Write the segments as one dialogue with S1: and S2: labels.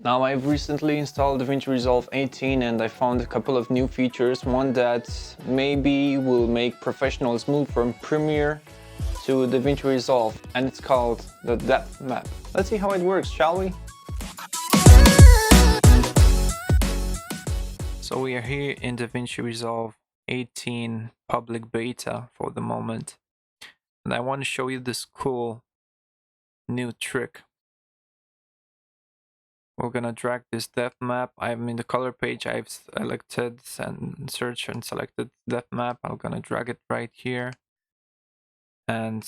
S1: Now, I've recently installed Davinci Resolve 18 and I found a couple of new features. One that maybe will make professionals move from Premiere to Davinci Resolve, and it's called the depth map. Let's see how it works, shall we? So we are here in Davinci Resolve 18 public beta for the moment. And I want to show you this cool new trick. We're gonna drag this depth map. I'm in the color page. I've selected and searched and selected depth map. I'm gonna drag it right here and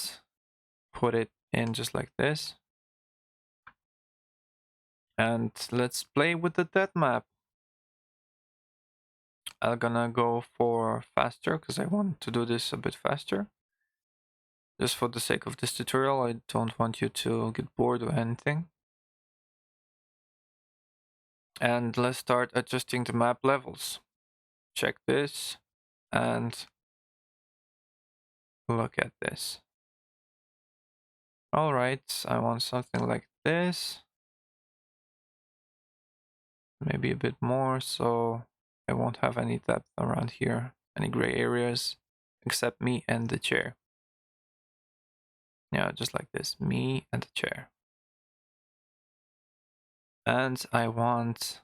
S1: put it in just like this. And let's play with the depth map. I'm gonna go for faster because I want to do this a bit faster. Just for the sake of this tutorial, I don't want you to get bored or anything. And let's start adjusting the map levels. Check this and look at this. All right, I want something like this. Maybe a bit more, so I won't have any depth around here, any gray areas, except me and the chair. Yeah, just like this, me and the chair. And I want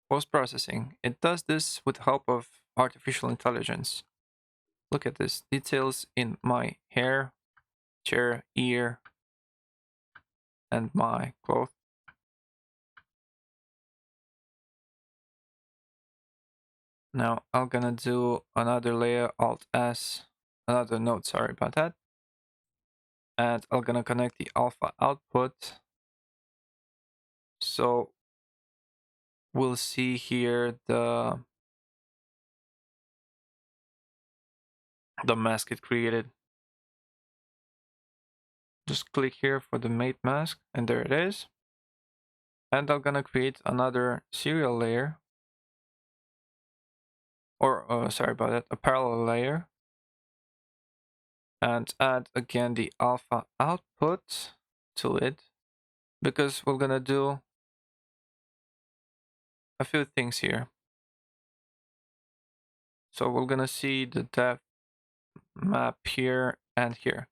S1: post-processing. It does this with the help of artificial intelligence. Look at this, details in my hair, chair, ear, and my cloth. Now I'm gonna do another layer, Alt S, another node, sorry about that. And I'm gonna connect the alpha output. So we'll see here the mask it created. Just click here for the mate mask, and there it is. And I'm gonna create another serial layer, or sorry about that, a parallel layer, and add again the alpha output to it, because we're gonna do a few things here. So we're gonna see the depth map here and here.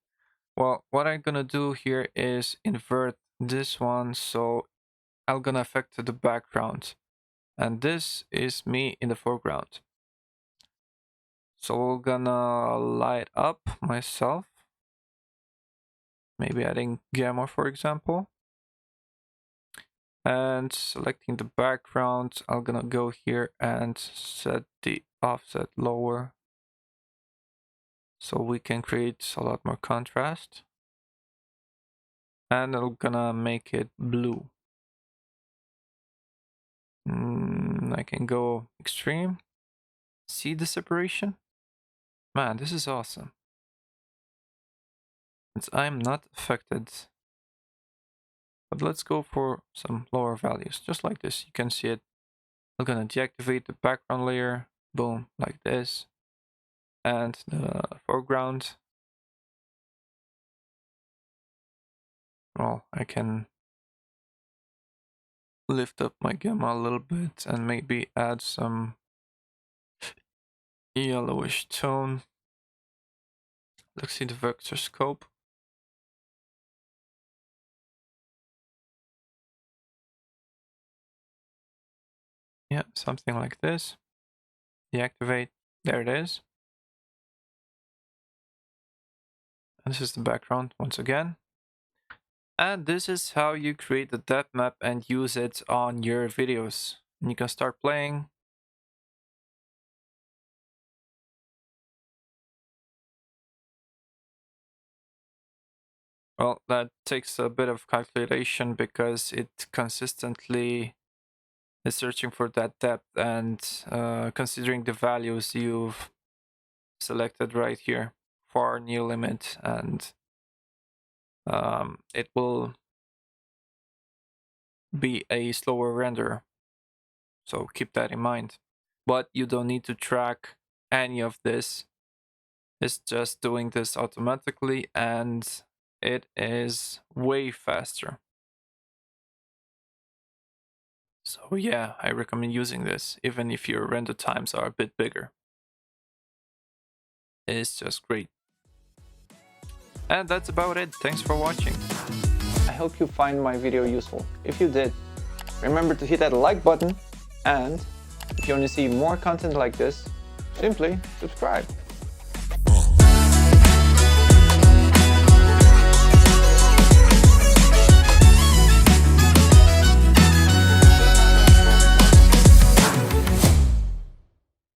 S1: Well, what I'm gonna do here is invert this one, so I'm gonna affect the background, and this is me in the foreground. So we're gonna light up myself, maybe adding gamma, for example, and selecting the background. I'm gonna go here and set the offset lower, so we can create a lot more contrast. And I'm gonna make it blue. I can go extreme. See the separation? Man, this is awesome. Since I'm not affected. But let's go for some lower values, just like this. You can see it. I'm gonna deactivate the background layer. Boom, like this. And the foreground. Well, I can lift up my gamma a little bit and maybe add some yellowish tone. Let's see the vector scope. Yeah, something like this. Deactivate. There it is. And this is the background once again. And this is how you create the depth map and use it on your videos. And you can start playing. Well, that takes a bit of calculation because it consistently is searching for that depth, and considering the values you've selected right here for new limit, and it will be a slower render. So keep that in mind. But you don't need to track any of this. It's just doing this automatically, and it is way faster. So yeah, I recommend using this, even if your render times are a bit bigger. It's just great. And that's about it. Thanks for watching. I hope you find my video useful. If you did, remember to hit that like button, and if you want to see more content like this, simply subscribe.